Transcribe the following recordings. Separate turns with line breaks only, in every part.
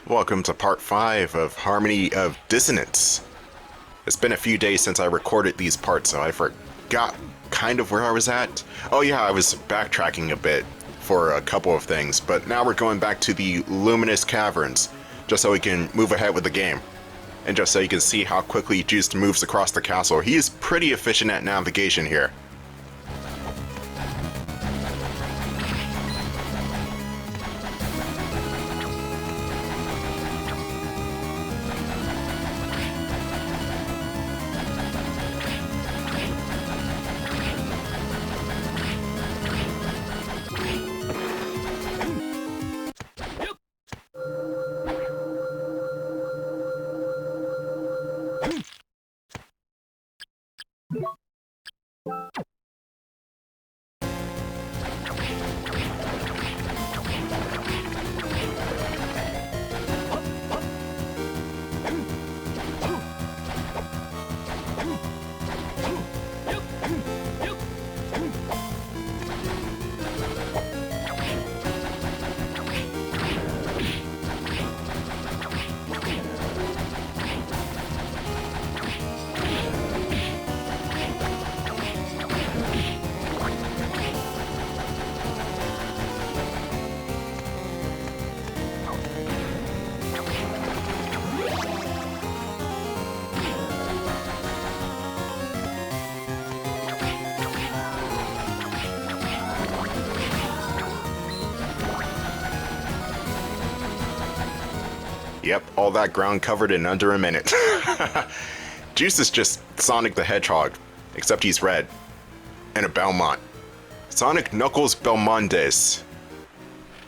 Welcome to part 5 of Harmony of Dissonance. It's been a few days since I recorded these parts, so I forgot kind of where I was at. Oh yeah, I was backtracking a bit for a couple of things, but now we're going back to the Luminous Caverns, just so we can move ahead with the game. And just so you can see how quickly Juste moves across the castle. He is pretty efficient at navigation here. Yep, all that ground covered in under a minute. Juste is just Sonic the Hedgehog, except he's red. And a Belmont. Sonic Knuckles Belmontes.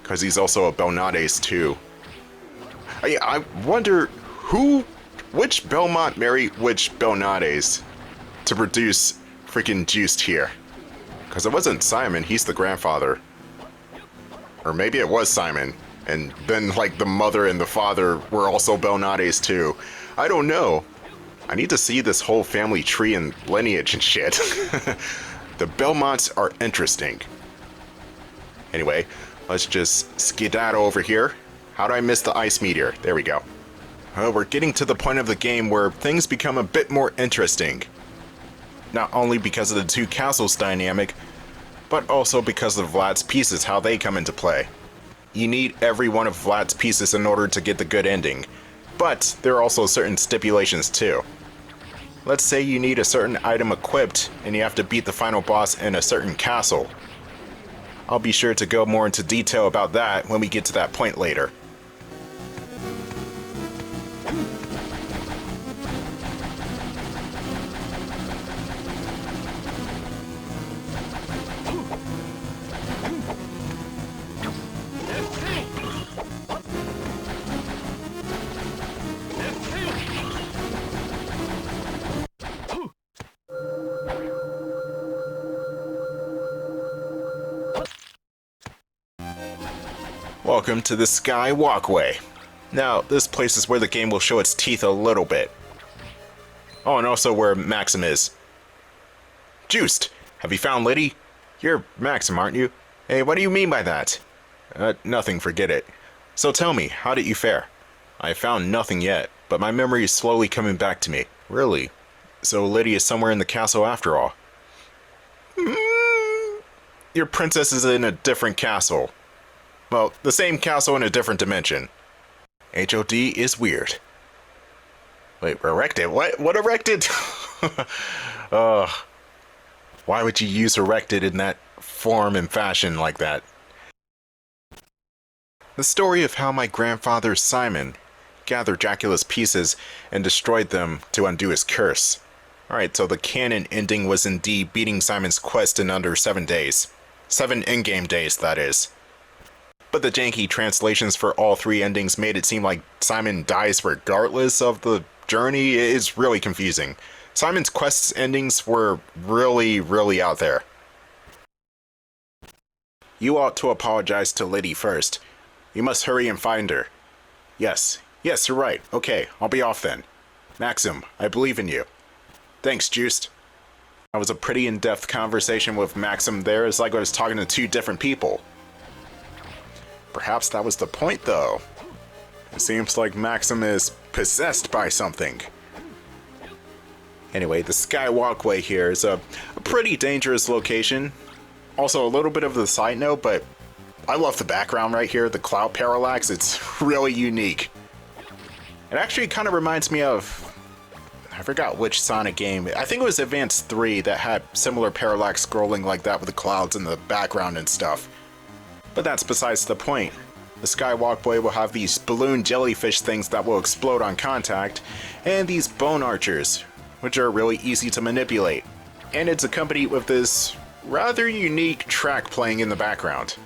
Because he's also a Belnades too. I wonder which Belmont married which Belnades to produce freaking Juste here. Because it wasn't Simon, he's the grandfather. Or maybe it was Simon. And then, like, the mother and the father were also Belnades too. I don't know. I need to see this whole family tree and lineage and shit. The Belmonts are interesting. Anyway, let's just skedaddle over here. How'd I miss the ice meteor? There we go. We're getting to the point of the game where things become a bit more interesting. Not only because of the two castles dynamic, but also because of Vlad's pieces, how they come into play. You need every one of Vlad's pieces in order to get the good ending, but there are also certain stipulations too. Let's say you need a certain item equipped and you have to beat the final boss in a certain castle. I'll be sure to go more into detail about that when we get to that point later. Welcome to the Sky Walkway. Now, this place is where the game will show its teeth a little bit. Oh, and also where Maxim is. Juste, have you found Liddy? You're Maxim, aren't you? Hey, what do you mean by that? Nothing, forget it. So tell me, how did you fare? I found nothing yet, but my memory is slowly coming back to me. Really? So Liddy is somewhere in the castle after all. Your princess is in a different castle. Well, the same castle in a different dimension. HOD is weird. Wait, erected? What erected? Why would you use erected in that form and fashion like that? The story of how my grandfather Simon gathered Dracula's pieces and destroyed them to undo his curse. Alright, so the canon ending was indeed beating Simon's quest in under 7 days. 7 in-game days, that is. But the janky translations for all 3 endings made it seem like Simon dies regardless of the journey. It's really confusing. Simon's quest's endings were really out there. You ought to apologize to Liddy first. You must hurry and find her. Yes, you're right. Okay, I'll be off then. Maxim, I believe in you. Thanks, Juste. That was a pretty in-depth conversation with Maxim there. It's like I was talking to 2 different people. Perhaps that was the point, though. It seems like Maxim is possessed by something. Anyway, the Sky Walkway here is a pretty dangerous location. Also, a little bit of the side note, but I love the background right here, the cloud parallax. It's really unique. It actually kind of reminds me of... I forgot which Sonic game. I think it was Advance 3 that had similar parallax scrolling like that with the clouds in the background and stuff. But that's besides the point. The Sky Walkway will have these balloon jellyfish things that will explode on contact, and these bone archers, which are really easy to manipulate. And it's accompanied with this rather unique track playing in the background.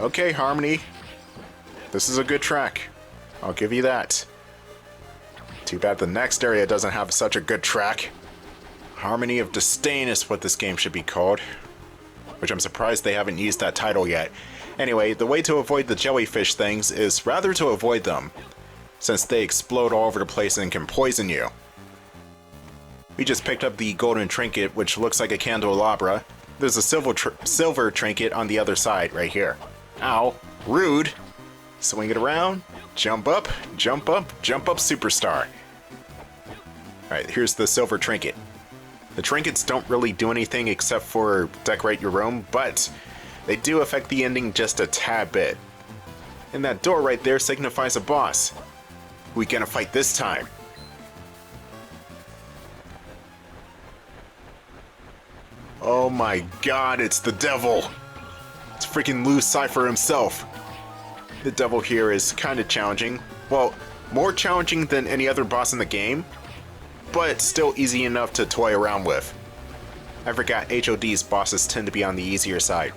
Okay, Harmony. This is a good track. I'll give you that. Too bad the next area doesn't have such a good track. Harmony of Disdain is what this game should be called. Which I'm surprised they haven't used that title yet. Anyway, the way to avoid the jellyfish things is rather to avoid them, since they explode all over the place and can poison you. We just picked up the golden trinket, which looks like a candelabra. There's a silver trinket on the other side, right here. Ow. Rude. Swing it around. Jump up, jump up, jump up, superstar. Alright, here's the silver trinket. The trinkets don't really do anything except for decorate your room, but they do affect the ending just a tad bit. And that door right there signifies a boss. We gonna fight this time. Oh my god, it's the devil! It's freaking Lou Cypher himself. The devil here is kinda challenging. Well, more challenging than any other boss in the game, but still easy enough to toy around with. I forgot HOD's bosses tend to be on the easier side.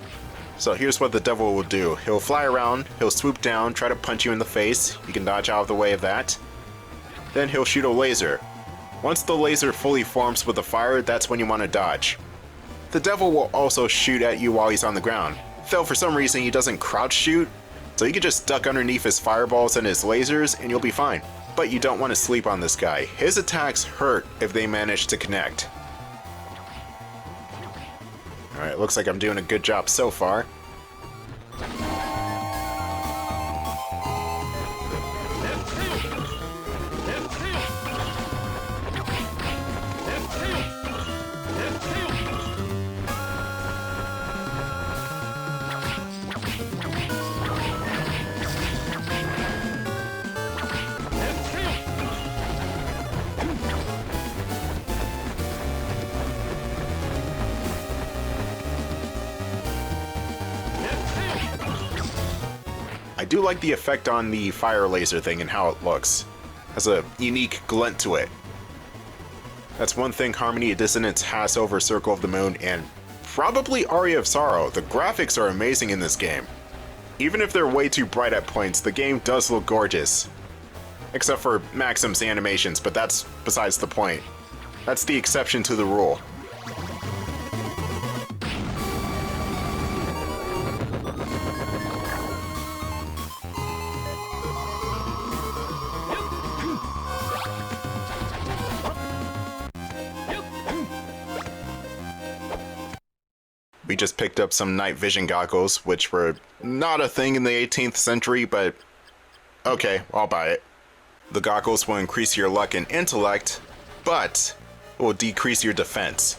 So here's what the devil will do. He'll fly around, he'll swoop down, try to punch you in the face. You can dodge out of the way of that. Then he'll shoot a laser. Once the laser fully forms with the fire, that's when you want to dodge. The devil will also shoot at you while he's on the ground. Though for some reason he doesn't crouch shoot, so you can just duck underneath his fireballs and his lasers and you'll be fine. But you don't want to sleep on this guy. His attacks hurt if they manage to connect. Alright, looks like I'm doing a good job so far. I do like the effect on the fire laser thing and how it looks. Has a unique glint to it. That's one thing Harmony of Dissonance has over Circle of the Moon and probably Aria of Sorrow. The graphics are amazing in this game. Even if they're way too bright at points, the game does look gorgeous. Except for Maxim's animations, but that's besides the point. That's the exception to the rule. We just picked up some night vision goggles, which were not a thing in the 18th century, but okay, I'll buy it. The goggles will increase your luck and intellect, but it will decrease your defense.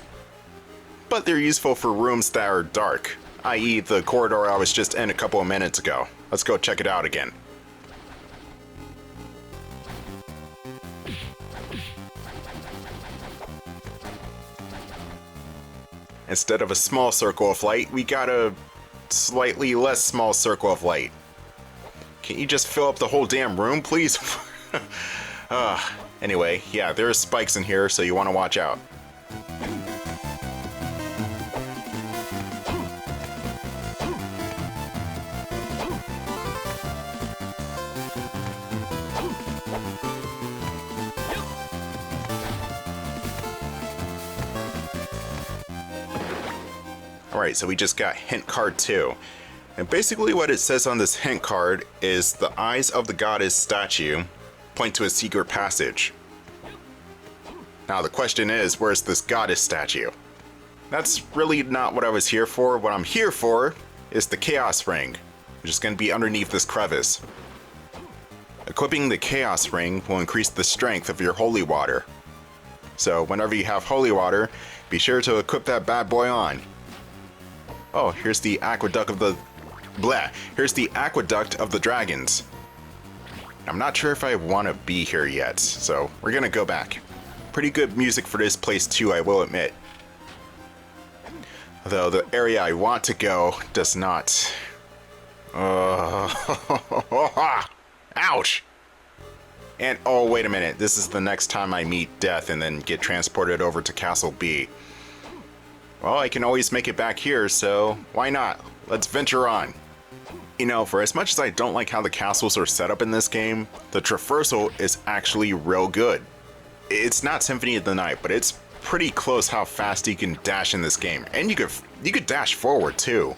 But they're useful for rooms that are dark, i.e. the corridor I was just in a couple of minutes ago. Let's go check it out again. Instead of a small circle of light, we got a slightly less small circle of light. Can you just fill up the whole damn room, please? Anyway, yeah, there are spikes in here, so you want to watch out. Alright, so we just got hint card 2. And basically what it says on this hint card is the eyes of the goddess statue point to a secret passage. Now the question is, where's this goddess statue? That's really not what I was here for. What I'm here for is the Chaos Ring, which is going to be underneath this crevice. Equipping the Chaos Ring will increase the strength of your holy water. So whenever you have holy water, be sure to equip that bad boy on. Oh, here's the aqueduct of the... Here's the aqueduct of the dragons. I'm not sure if I want to be here yet, so we're gonna go back. Pretty good music for this place too, I will admit. Though the area I want to go does not. Ouch! And oh, wait a minute, this is the next time I meet Death and then get transported over to Castle B. Well, I can always make it back here, so why not? Let's venture on. You know, for as much as I don't like how the castles are set up in this game, the traversal is actually real good. It's not Symphony of the Night, but it's pretty close how fast you can dash in this game. And you could dash forward too,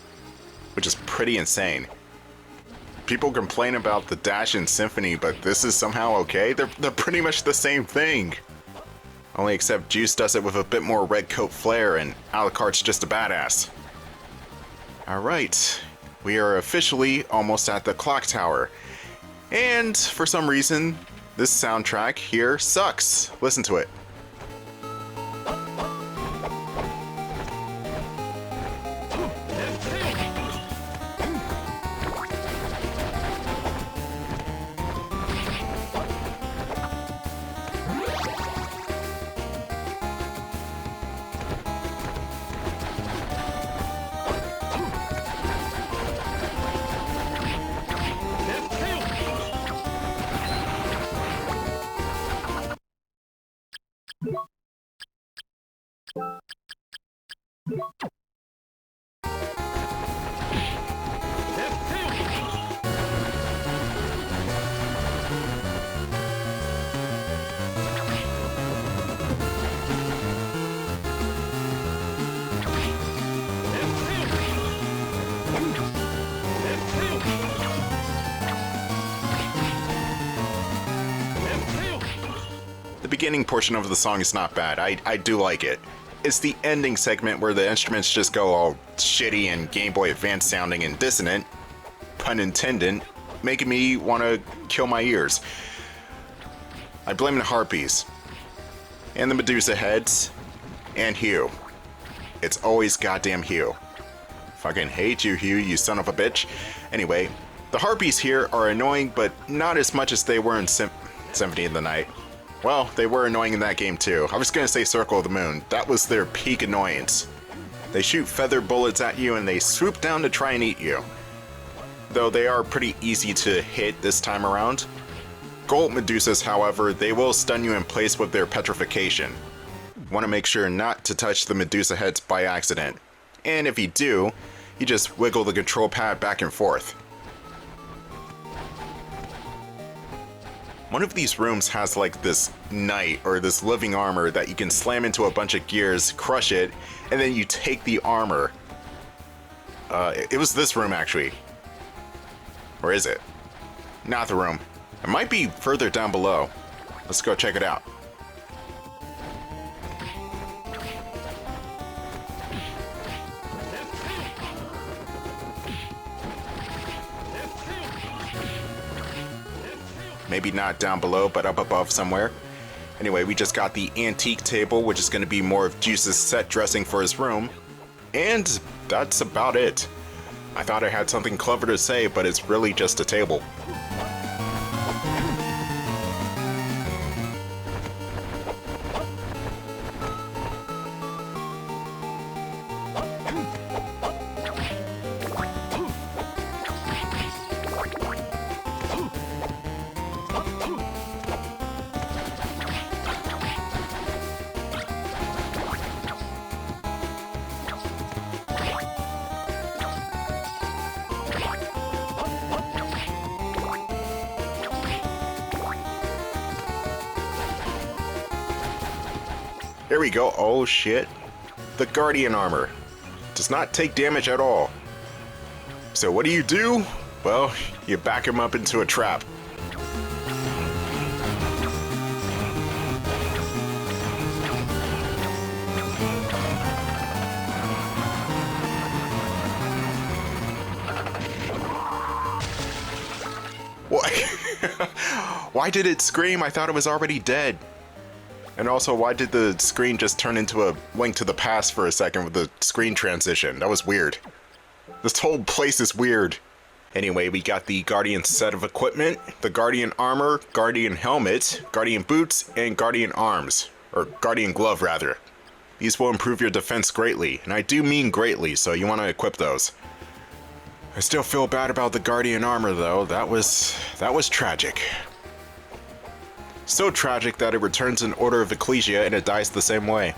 which is pretty insane. People complain about the dash in Symphony, but this is somehow okay? They're pretty much the same thing. Only except Juste does it with a bit more red coat flair and Alucard's just a badass. Alright, we are officially almost at the clock tower. And for some reason, this soundtrack here sucks. Listen to it. The beginning portion of the song is not bad. I do like it. It's the ending segment where the instruments just go all shitty and Game Boy Advance sounding and dissonant, pun intended, making me want to kill my ears. I blame the harpies, and the Medusa heads, and Hugh. It's always goddamn Hugh. Fucking hate you, Hugh, you son of a bitch. Anyway, the harpies here are annoying, but not as much as they were in Symphony of the Night. Well, they were annoying in that game too. I was gonna say Circle of the Moon. That was their peak annoyance. They shoot feather bullets at you and they swoop down to try and eat you. Though they are pretty easy to hit this time around. Gold Medusas, however, they will stun you in place with their petrification. Want to make sure not to touch the Medusa heads by accident. And if you do, you just wiggle the control pad back and forth. One of these rooms has like this knight or this living armor that you can slam into a bunch of gears, crush it, and then you take the armor. It was this room actually. Or is it? Not the room. It might be further down below. Let's go check it out. Maybe not down below, but up above somewhere. Anyway, we just got the antique table, which is going to be more of Juice's set dressing for his room. And that's about it. I thought I had something clever to say, but it's really just a table. There we go. Oh shit. The Guardian armor does not take damage at all. So what do? Well, you back him up into a trap. What? Why did it scream? I thought it was already dead. And also, why did the screen just turn into a Link to the Past for a second with the screen transition? That was weird. This whole place is weird. Anyway, we got the Guardian set of equipment, the Guardian armor, Guardian helmet, Guardian boots, and Guardian arms. Or Guardian glove, rather. These will improve your defense greatly, and I do mean greatly, so you want to equip those. I still feel bad about the Guardian armor, though. That was tragic. So tragic that it returns in Order of Ecclesia and it dies the same way.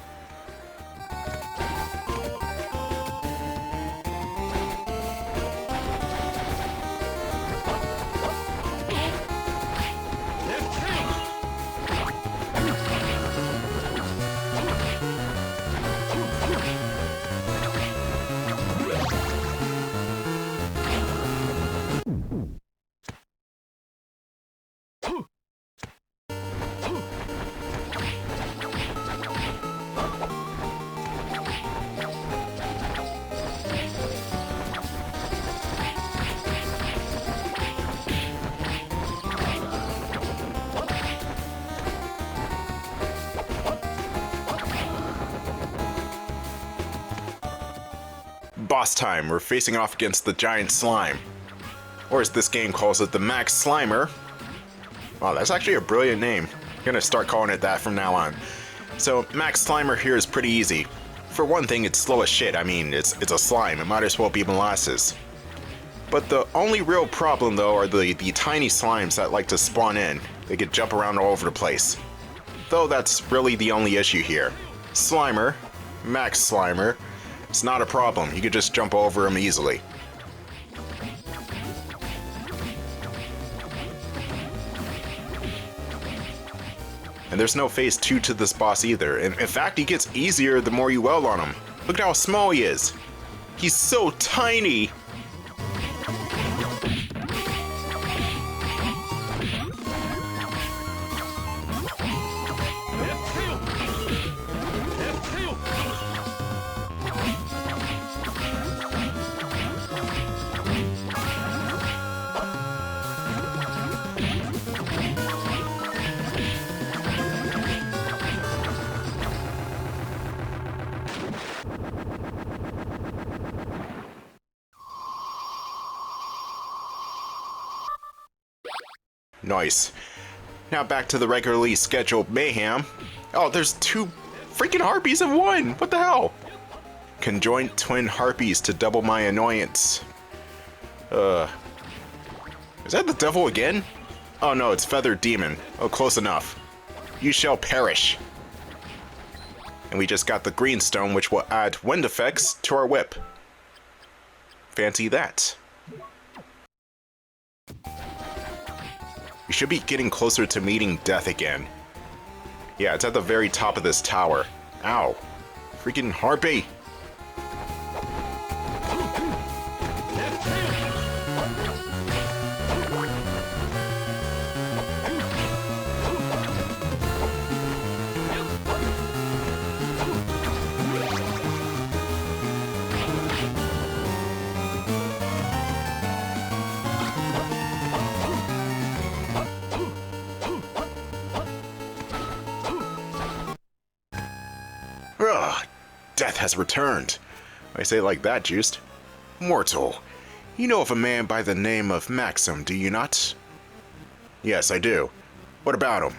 Boss time. We're facing off against the giant slime. Or as this game calls it, the Max Slimer. Wow, that's actually a brilliant name. I'm gonna start calling it that from now on. So, Max Slimer here is pretty easy. For one thing, it's slow as shit. I mean, it's a slime. It might as well be molasses. But the only real problem, though, are the tiny slimes that like to spawn in. They could jump around all over the place. Though that's really the only issue here. Slimer, Max Slimer, it's not a problem. You could just jump over him easily. And there's no phase 2 to this boss either. In fact, he gets easier the more you wail on him. Look at how small he is. He's so tiny. Nice. Now back to the regularly scheduled mayhem. Oh, there's 2 freaking harpies in one! What the hell? Conjoined twin harpies to double my annoyance. Is that the devil again? Oh no, it's Feathered Demon. Oh, close enough. You shall perish. And we just got the green stone, which will add wind effects to our whip. Fancy that. We should be getting closer to meeting death again. Yeah, it's at the very top of this tower. Ow. Freaking harpy! Ugh, death has returned. I say it like that, Juste. Mortal, you know of a man by the name of Maxim, do you not? Yes, I do. What about him?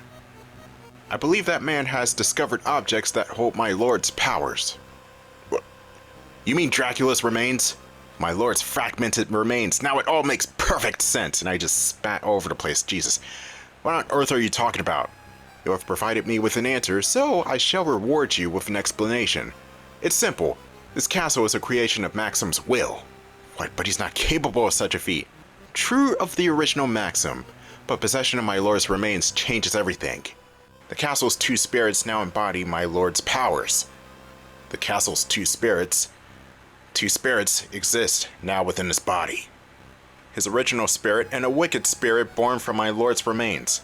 I believe that man has discovered objects that hold my lord's powers. What? You mean Dracula's remains? My lord's fragmented remains. Now it all makes perfect sense. And I just spat all over the place. Jesus. What on earth are you talking about? You have provided me with an answer, so I shall reward you with an explanation. It's simple. This castle is a creation of Maxim's will. What? But he's not capable of such a feat. True of the original Maxim, but possession of my lord's remains changes everything. The castle's two spirits now embody my lord's powers. The castle's two spirits exist now within his body. His original spirit and a wicked spirit born from my lord's remains.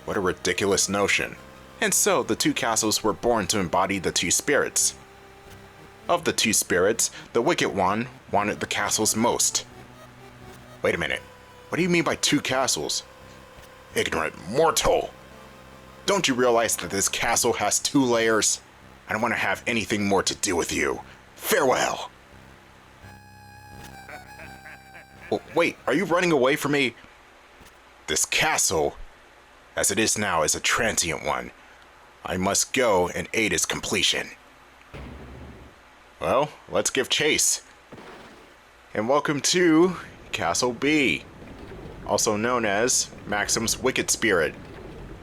What a ridiculous notion. And so the two castles were born to embody the two spirits. Of the two spirits, the wicked one wanted the castles most. Wait a minute. What do you mean by two castles? Ignorant mortal! Don't you realize that this castle has two layers? I don't want to have anything more to do with you. Farewell! Oh, wait, are you running away from me? This castle, as it is now, is a transient one. I must go and aid its completion. Well, let's give chase. And welcome to Castle B, also known as Maxim's Wicked Spirit,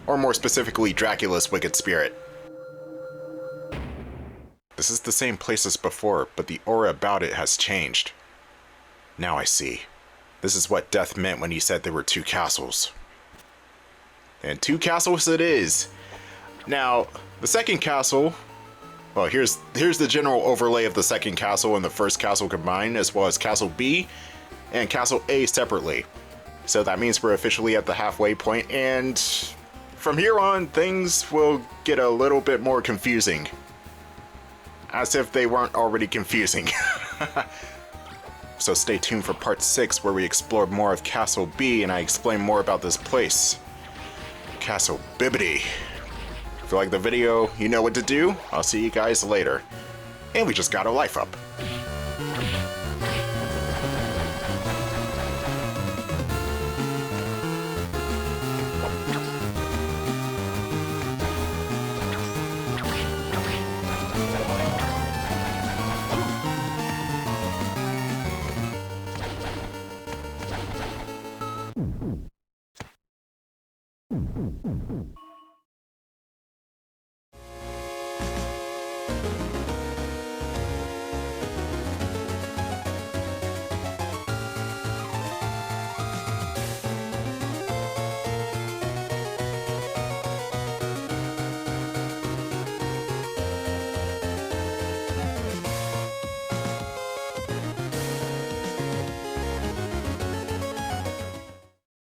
or more specifically, Dracula's Wicked Spirit. This is the same place as before, but the aura about it has changed. Now I see. This is what Death meant when he said there were two castles. And two castles it is. Now, the second castle, well, here's the general overlay of the second castle and the first castle combined, as well as Castle B and Castle A separately. So that means we're officially at the halfway point, and from here on, things will get a little bit more confusing. As if they weren't already confusing. So stay tuned for part 6, where we explore more of Castle B and I explain more about this place. Castle Bibbidi. If you like the video, you know what to do. I'll see you guys later. And we just got a life up.